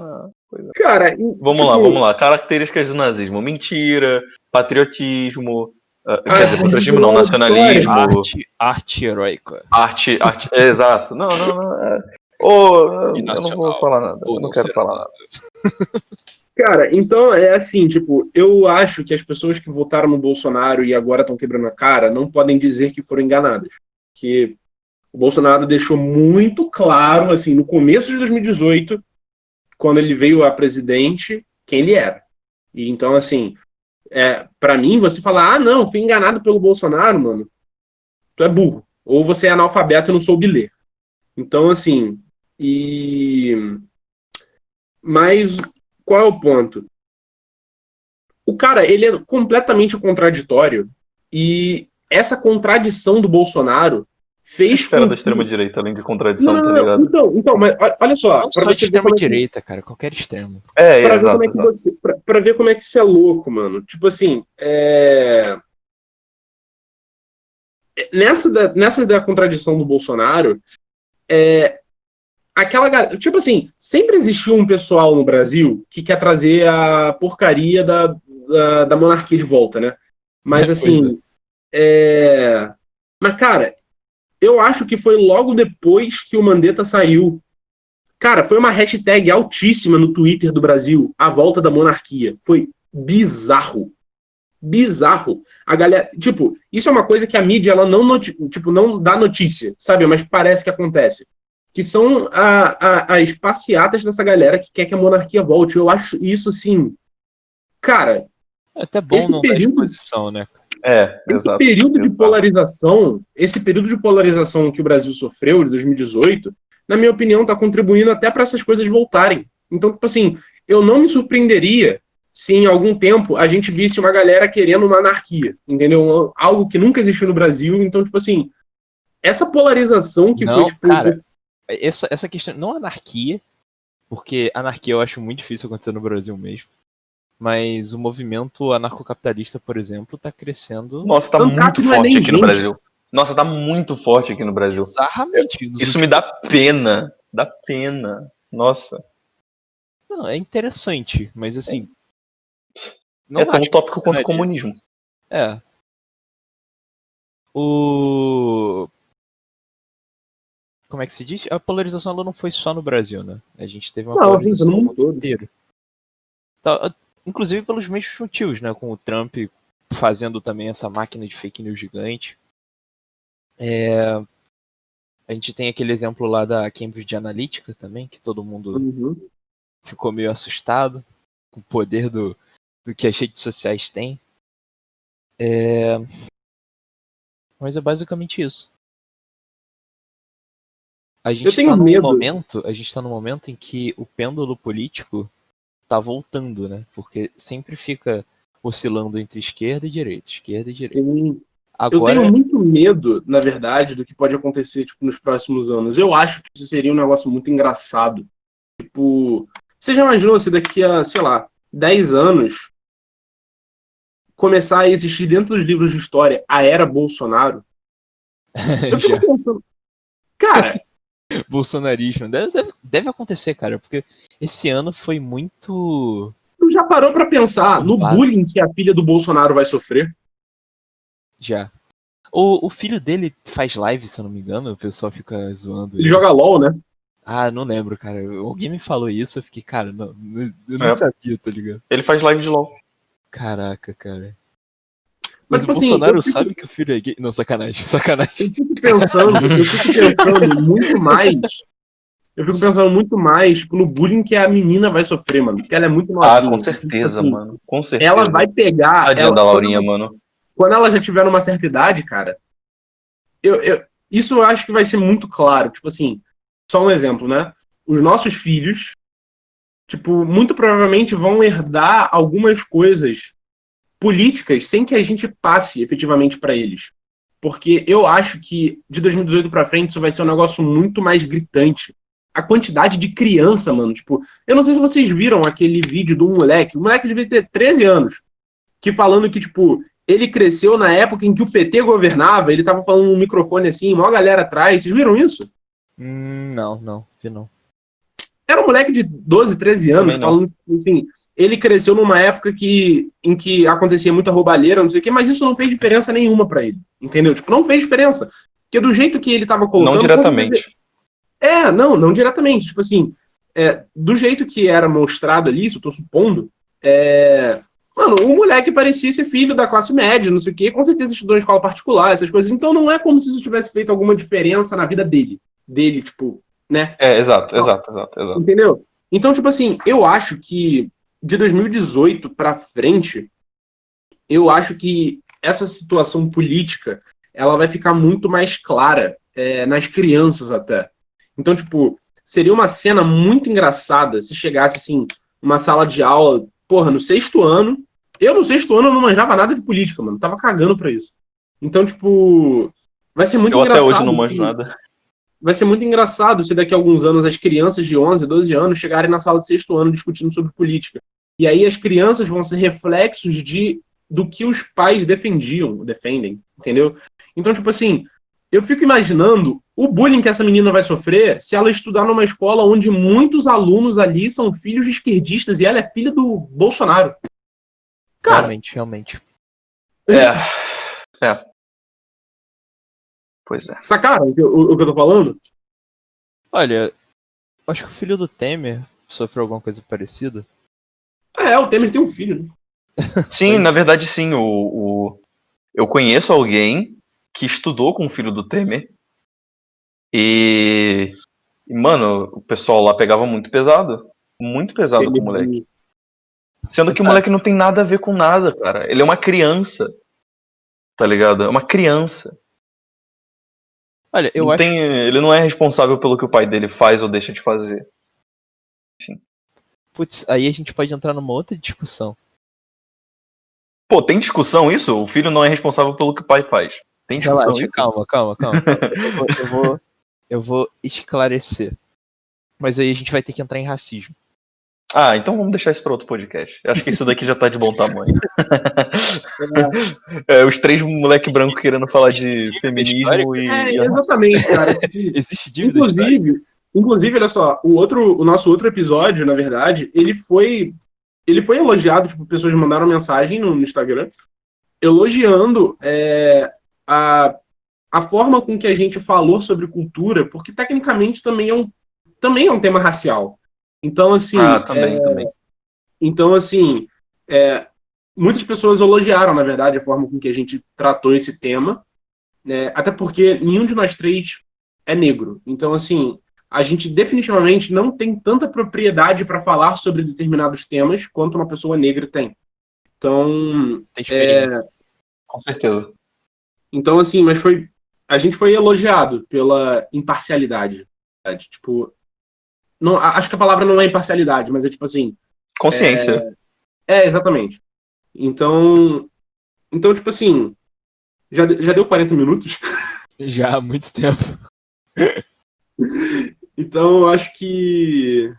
Cara, Vamos lá. Características do nazismo: mentira, patriotismo. Quer dizer, patriotismo não, nacionalismo. Arte heróica. Arte, exato. Não. Eu não vou falar nada. Eu não quero falar nada. Cara, então é assim, tipo, eu acho que as pessoas que votaram no Bolsonaro e agora estão quebrando a cara não podem dizer que foram enganadas. Que o Bolsonaro deixou muito claro, assim, no começo de 2018, quando ele veio a presidente, quem ele era. E então, assim, pra mim, você falar, não, fui enganado pelo Bolsonaro, mano, tu é burro. Ou você é analfabeto e não soube ler. Então, assim, mas qual é o ponto? O cara, ele é completamente contraditório e essa contradição do Bolsonaro O que fez você espera com da que... extrema-direita, além de contradição, Não, tá ligado? então, mas olha só, Não pra só de você ver como é que... extrema-direita, cara, qualquer extremo. Pra ver Exato. como é que você... Pra ver como é que isso é louco, mano. Tipo assim, nessa da contradição do Bolsonaro, aquela galera, tipo assim, sempre existiu um pessoal no Brasil que quer trazer a porcaria da monarquia de volta, né? Mas assim, mas cara, eu acho que foi logo depois que o Mandetta saiu. Cara, foi uma hashtag altíssima no Twitter do Brasil, a volta da monarquia. Foi bizarro. Bizarro. A galera, tipo, isso é uma coisa que a mídia ela não dá notícia, sabe? Mas parece que acontece. Que são as passeatas dessa galera que quer que a monarquia volte. Eu acho isso, assim, cara... É até bom não dar exposição, né? Exato. Esse período de polarização que o Brasil sofreu, de 2018, na minha opinião, está contribuindo até para essas coisas voltarem. Então, tipo assim, eu não me surpreenderia se em algum tempo a gente visse uma galera querendo uma anarquia, entendeu? Algo que nunca existiu no Brasil. Então, tipo assim, essa polarização que não, foi, tipo... Cara, essa questão, não anarquia, porque anarquia eu acho muito difícil acontecer no Brasil mesmo. Mas o movimento anarcocapitalista, por exemplo, tá crescendo. Nossa, tá muito forte aqui no Brasil. Nossa, tá muito forte aqui no Brasil. Bizarramente. Isso me dá pena. Dá pena. Nossa. Não, é interessante, mas assim. Não é tão utópico quanto o comunismo. Como é que se diz? A polarização ela não foi só no Brasil, né? A gente teve uma polarização no mundo inteiro. Tá, inclusive pelos mesmos motivos, né? Com o Trump fazendo também essa máquina de fake news gigante. A gente tem aquele exemplo lá da Cambridge Analytica também, que todo mundo ficou meio assustado com o poder do que as redes sociais têm. Mas é basicamente isso. A gente tá num momento em que o pêndulo político tá voltando, né? Porque sempre fica oscilando entre esquerda e direita, esquerda e direita. Agora... Eu tenho muito medo, na verdade, do que pode acontecer tipo, nos próximos anos. Eu acho que isso seria um negócio muito engraçado. Tipo, você já imaginou se daqui a, sei lá, 10 anos começar a existir dentro dos livros de história a era Bolsonaro? Eu fico pensando... Cara, Bolsonarismo. Deve acontecer, cara, porque esse ano foi muito. Tu já parou pra pensar no bullying que a filha do Bolsonaro vai sofrer? Já. O filho dele faz live, se eu não me engano, o pessoal fica zoando Ele joga LOL, né? Ah, não lembro, cara. Alguém me falou isso, eu fiquei, cara, eu não sabia, tá ligado? Ele faz live de LOL. Caraca, cara. Mas Mas o tipo assim, Bolsonaro sabe que o filho é gay? Não, sacanagem. Eu fico pensando muito mais. Eu fico pensando muito mais tipo, no bullying que a menina vai sofrer, mano. Porque ela é muito novinha. Ah, com certeza, assim, mano. Com certeza. Ela vai pegar. Tadinha da Laurinha, mano. Quando ela já tiver numa certa idade, cara, isso eu acho que vai ser muito claro. Tipo assim, só um exemplo, né? Os nossos filhos, tipo, muito provavelmente vão herdar algumas coisas políticas sem que a gente passe efetivamente para eles. Porque eu acho que de 2018 para frente isso vai ser um negócio muito mais gritante. A quantidade de criança, mano, tipo, eu não sei se vocês viram aquele vídeo do moleque, o moleque devia ter 13 anos, que falando que, tipo, ele cresceu na época em que o PT governava, ele tava falando no microfone assim, maior galera atrás, vocês viram isso? Não, vi não. Era um moleque de 12, 13 anos, falando assim, ele cresceu numa época em que acontecia muita roubalheira, não sei o quê, mas isso não fez diferença nenhuma pra ele, entendeu? Tipo, não fez diferença. Porque do jeito que ele tava colocando... Não diretamente. Não diretamente. Tipo assim, do jeito que era mostrado ali, isso eu tô supondo, mano, o moleque parecia ser filho da classe média, não sei o quê, com certeza estudou em escola particular, essas coisas. Então não é como se isso tivesse feito alguma diferença na vida dele. Dele, tipo, né? Exato. Entendeu? Então, tipo assim, eu acho que de 2018 pra frente, eu acho que essa situação política, ela vai ficar muito mais clara nas crianças até. Então, tipo, seria uma cena muito engraçada se chegasse, assim, uma sala de aula, porra, no sexto ano. Eu, no sexto ano, eu não manjava nada de política, mano. Tava cagando pra isso. Então, tipo, vai ser muito engraçado. Eu até hoje não manjo nada. Vai ser muito engraçado se daqui a alguns anos as crianças de 11, 12 anos chegarem na sala de sexto ano discutindo sobre política. E aí as crianças vão ser reflexos do que os pais defendem, entendeu? Então, tipo assim, eu fico imaginando o bullying que essa menina vai sofrer se ela estudar numa escola onde muitos alunos ali são filhos de esquerdistas e ela é filha do Bolsonaro. Cara, Realmente. Pois é. Sacaram o que eu tô falando? Olha, acho que o filho do Temer sofreu alguma coisa parecida. O Temer tem um filho, né? Sim, na verdade sim. Eu conheço alguém que estudou com o filho do Temer. E mano, o pessoal lá pegava muito pesado. Muito pesado com o moleque. Sendo que o moleque não tem nada a ver com nada, cara. Ele é uma criança. Tá ligado? É uma criança. Olha, Ele não é responsável pelo que o pai dele faz ou deixa de fazer. Enfim. Putz, aí a gente pode entrar numa outra discussão. Pô, tem discussão isso? O filho não é responsável pelo que o pai faz. Tem discussão Relaxa, isso? calma. Eu vou esclarecer. Mas aí a gente vai ter que entrar em racismo. Então vamos deixar isso para outro podcast. Eu acho que isso daqui já tá de bom tamanho. Os 3 moleque branco querendo falar de feminismo e... Exatamente, cara. Existe dívida histórica? Inclusive, olha só, o nosso outro episódio, na verdade, ele foi elogiado, tipo, pessoas mandaram mensagem no Instagram, elogiando a forma com que a gente falou sobre cultura, porque tecnicamente também é um tema racial. Então, assim... também. Então, assim, muitas pessoas elogiaram, na verdade, a forma com que a gente tratou esse tema, né? Até porque nenhum de nós 3 é negro. Então, assim, a gente definitivamente não tem tanta propriedade para falar sobre determinados temas quanto uma pessoa negra tem. Então, tem experiência. Com certeza. Então, assim, a gente foi elogiado pela imparcialidade. Tipo, não, acho que a palavra não é imparcialidade, mas é tipo assim... Consciência. Exatamente. Então, tipo assim, já deu 40 minutos? Já há muito tempo. Então, acho que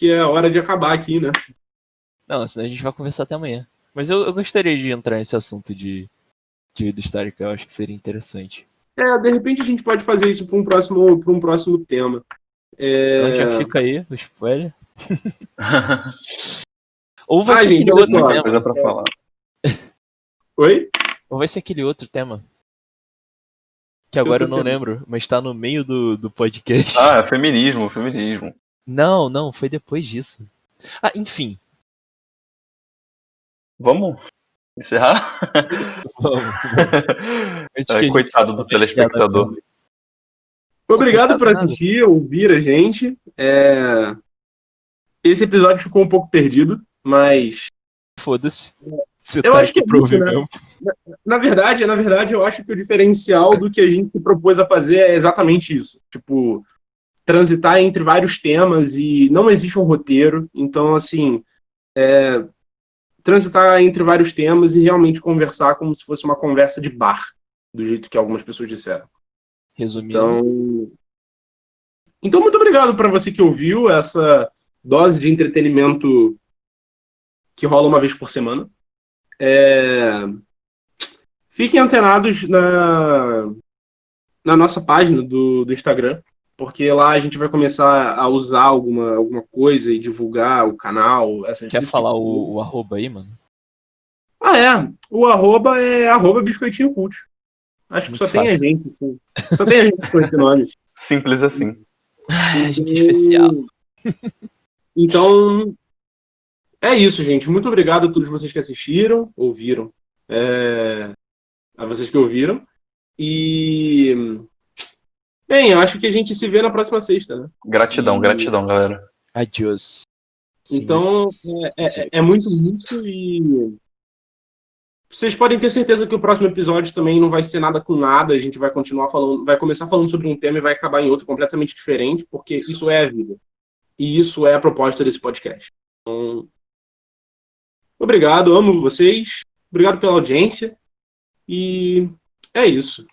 é hora de acabar aqui, né? Não, senão a gente vai conversar até amanhã. Mas eu gostaria de entrar nesse assunto de dívida histórica, eu acho que seria interessante. De repente a gente pode fazer isso para um próximo tema. Então já fica aí o spoiler. Ou vai ser gente, aquele olha outro só. Muita tema. coisa pra falar. Oi? Ou vai ser aquele outro tema. Que agora eu não lembro, mas tá no meio do podcast. Ah, feminismo. Não, foi depois disso. Ah, enfim. Vamos encerrar? Vamos. Antes que a gente Coitado faça do umas piadas telespectador. merda. Obrigado por Coitado assistir, ouvir a gente. Esse episódio ficou um pouco perdido, mas Foda-se. Você eu tá acho que aqui é pra isso, ouvir né? mesmo. Na verdade, eu acho que o diferencial do que a gente se propôs a fazer é exatamente isso. Tipo, transitar entre vários temas e não existe um roteiro. Então, assim, transitar entre vários temas e realmente conversar como se fosse uma conversa de bar, do jeito que algumas pessoas disseram. Resumindo. Então muito obrigado para você que ouviu essa dose de entretenimento que rola uma vez por semana. Fiquem antenados na nossa página do Instagram, porque lá a gente vai começar a usar alguma coisa e divulgar o canal. Quer falar o arroba aí, mano? O arroba é @biscoitinho cult. Acho que Muito só tem a fácil. gente. Só tem a gente com esse nome. Simples assim. Ai, gente especial. Então, é isso, gente. Muito obrigado a todos vocês que assistiram, ouviram. A vocês que ouviram. E, bem, acho que a gente se vê na próxima sexta, né? Gratidão, galera. Adiós. Então, é muito isso e vocês podem ter certeza que o próximo episódio também não vai ser nada com nada. A gente vai continuar falando, vai começar falando sobre um tema e vai acabar em outro completamente diferente, porque isso é a vida. E isso é a proposta desse podcast. Então, obrigado, amo vocês. Obrigado pela audiência. E é isso.